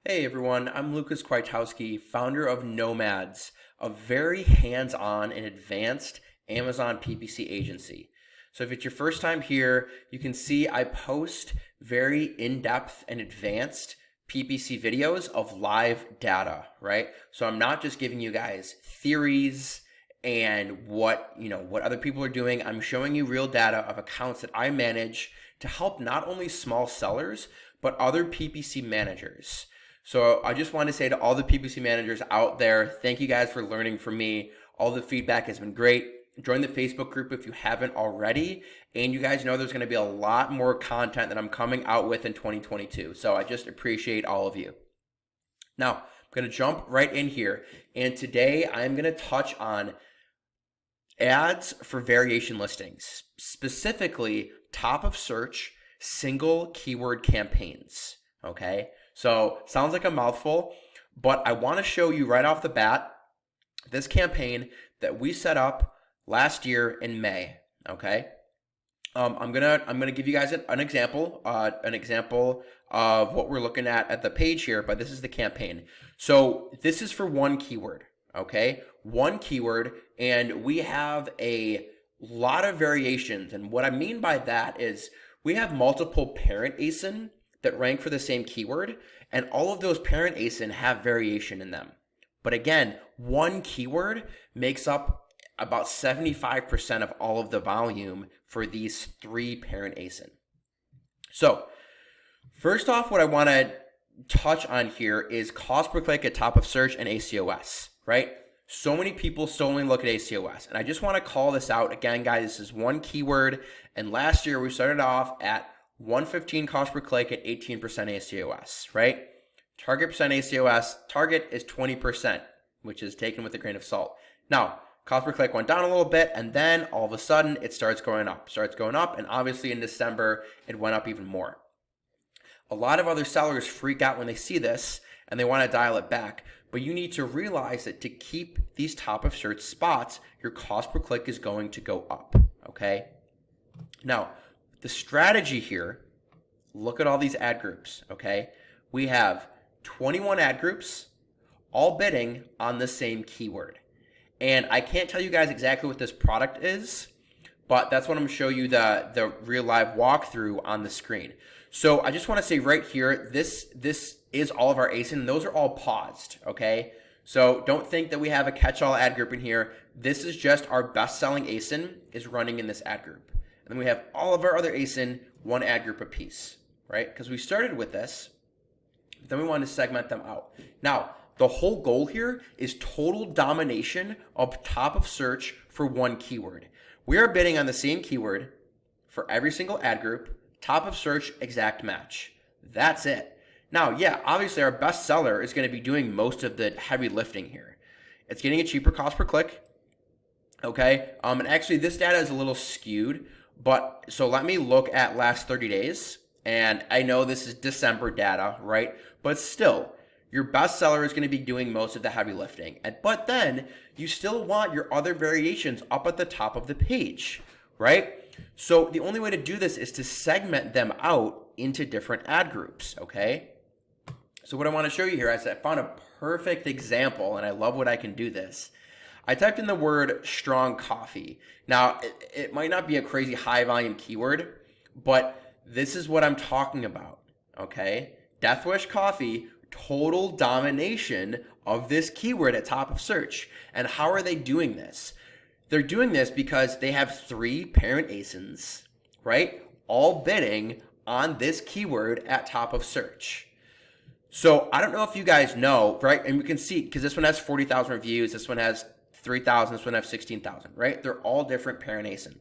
Hey everyone, I'm Lucas Kwiatkowski, founder of Nomads, a very hands-on and advanced Amazon PPC agency. So if it's your first time here, you can see I post very in-depth and advanced PPC videos of live data, right? So I'm not just giving you guys theories and what other people are doing. I'm showing you real data of accounts that I manage to help not only small sellers, but other PPC managers. So I just want to say to all the PPC managers out there, thank you guys for learning from me. All the feedback has been great. Join the Facebook group if you haven't already. And you guys know there's going to be a lot more content that I'm coming out with in 2022. So I just appreciate all of you. Now, I'm going to jump right in here. And today I'm going to touch on ads for variation listings, specifically top of search, single keyword campaigns. Okay. So sounds like a mouthful, but I want to show you right off the bat this campaign that we set up last year in May. Okay, I'm gonna give you guys an example of what we're looking at the page here, but this is the campaign. So this is for one keyword. Okay, one keyword, and we have a lot of variations. And what I mean by that is we have multiple parent ASIN that rank for the same keyword, and all of those parent ASIN have variation in them. But again, one keyword makes up about 75% of all of the volume for these three parent ASIN. So first off, what I want to touch on here is cost per click at top of search and ACOS, right? So many people still only look at ACOS, and I just want to call this out. Again, guys, this is one keyword, and last year we started off at 115 cost per click at 18% ACOS, right? Target percent ACOS, target is 20%, which is taken with a grain of salt. Now, cost per click went down a little bit, and then all of a sudden it starts going up, and obviously in December it went up even more. A lot of other sellers freak out when they see this, and they want to dial it back, but you need to realize that to keep these top of search spots, your cost per click is going to go up, okay? Now, the strategy here, look at all these ad groups, okay? We have 21 ad groups, all bidding on the same keyword. And I can't tell you guys exactly what this product is, but that's what I'm going to show you the real live walkthrough on the screen. So I just want to say right here, this is all of our ASIN, and those are all paused, okay? So don't think that we have a catch-all ad group in here. This is just our best-selling ASIN is running in this ad group. And then we have all of our other ASIN, one ad group apiece, right? Because we started with this, then we wanted to segment them out. Now, the whole goal here is total domination of top of search for one keyword. We are bidding on the same keyword for every single ad group, top of search, exact match. That's it. Now, yeah, obviously our best seller is going to be doing most of the heavy lifting here. It's getting a cheaper cost per click, okay? And actually this data is a little skewed. But so let me look at last 30 days, and I know this is December data, right? But still, your best seller is going to be doing most of the heavy lifting. But then you still want your other variations up at the top of the page, right? So the only way to do this is to segment them out into different ad groups, okay? So what I want to show you here is I found a perfect example, and I love when I can do this. I typed in the word strong coffee. Now, it might not be a crazy high volume keyword, but this is what I'm talking about, okay? Death Wish coffee, total domination of this keyword at top of search. And how are they doing this? They're doing this because they have three parent ASINs, right? All bidding on this keyword at top of search. So I don't know if you guys know, right? And we can see, because this one has 40,000 reviews, this one has 3,000, this one has 16,000, right? They're all different parent ASIN.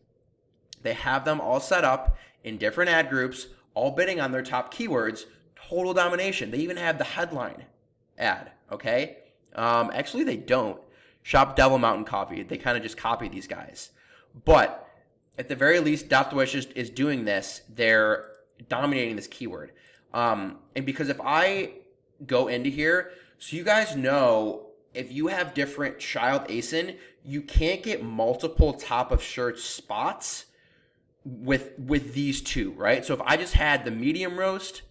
They have them all set up in different ad groups, all bidding on their top keywords, total domination. They even have the headline ad, okay? Actually, they don't. Shop Devil Mountain Coffee. They kind of just copy these guys. But at the very least, Death Wish is doing this. They're dominating this keyword. And because if I go into here, so you guys know, if you have different child ASIN, you can't get multiple top of search spots with these two, right? So if I just had the medium roast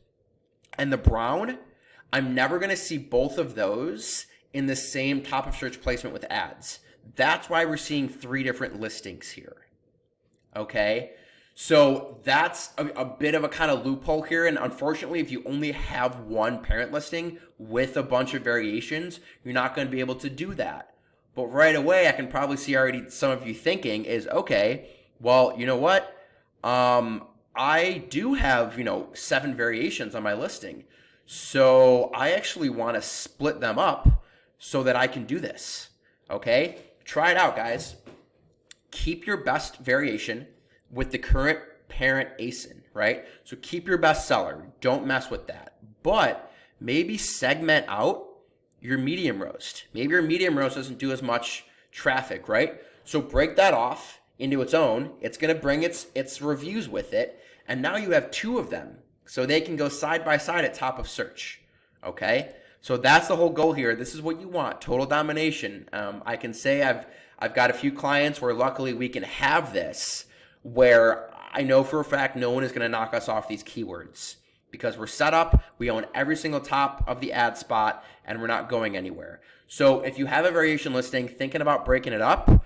and the brown, I'm never going to see both of those in the same top of search placement with ads. That's why we're seeing 3 different listings here. Okay, so that's a bit of a kind of loophole here. And unfortunately, if you only have one parent listing with a bunch of variations, you're not going to be able to do that. But right away, I can probably see already some of you thinking is, okay, well, you know what? I do have, 7 variations on my listing. So I actually want to split them up so that I can do this. Okay, try it out, guys. Keep your best variation with the current parent ASIN, right? So keep your best seller. Don't mess with that. But maybe segment out your medium roast. Maybe your medium roast doesn't do as much traffic, right? So break that off into its own. It's going to bring its reviews with it. And now you have 2 of them. So they can go side by side at top of search. Okay? So that's the whole goal here. This is what you want, total domination. I can say I've got a few clients where luckily we can have this, where I know for a fact no one is going to knock us off these keywords because we're set up, we own every single top of the ad spot, and we're not going anywhere. So if you have a variation listing, thinking about breaking it up,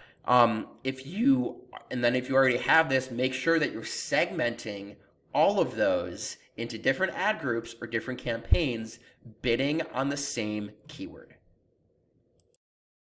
if you already have this, make sure that you're segmenting all of those into different ad groups or different campaigns bidding on the same keyword.